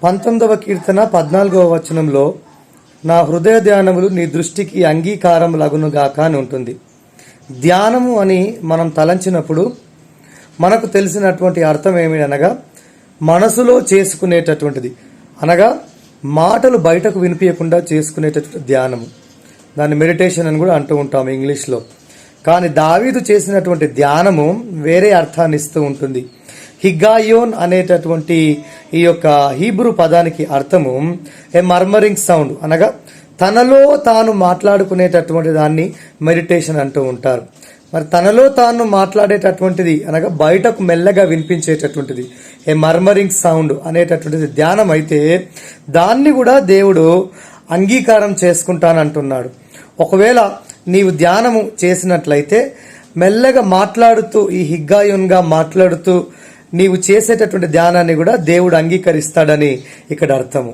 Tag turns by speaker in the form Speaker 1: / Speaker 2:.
Speaker 1: 19వ కీర్తన 14వ వచనంలో నా హృదయ ధ్యానములు నీ దృష్టికి అంగీకారం లగునుగాక అని ఉంటుంది. ధ్యానము అని మనం తలంచినప్పుడు మనకు తెలిసినటువంటి అర్థం ఏమిటనగా మనసులో చేసుకునేటటువంటిది, అనగా మాటలు బయటకు వినిపించకుండా చేసుకునేటటువంటి ధ్యానము. దాన్ని మెడిటేషన్ అని కూడా అంటూ ఉంటాము ఇంగ్లీష్లో. కానీ దావీదు చేసినటువంటి ధ్యానము వేరే అర్థాన్ని ఇస్తూ ఉంటుంది. హిగ్గాయోన్ అనేటటువంటి ఈ యొక్క హీబ్రూ పదానికి అర్థము ఏ మర్మరింగ్ సౌండ్, అనగా తనలో తాను మాట్లాడుకునేటటువంటి దాన్ని మెడిటేషన్ అంటూ ఉంటారు. మరి తనలో తాను మాట్లాడేటటువంటిది అనగా బయటకు మెల్లగా వినిపించేటటువంటిది ఏ మర్మరింగ్ సౌండ్ అనేటటువంటిది ధ్యానం అయితే, దాన్ని కూడా దేవుడు అంగీకారం చేసుకుంటానంటున్నాడు. ఒకవేళ నీవు ధ్యానము చేసినట్లయితే మెల్లగా మాట్లాడుతూ ఈ హిగ్గాయోన్గా మాట్లాడుతూ నీవు చేసేటటువంటి ధ్యానాన్ని కూడా దేవుడు అంగీకరిస్తాడని ఇక్కడ అర్థము.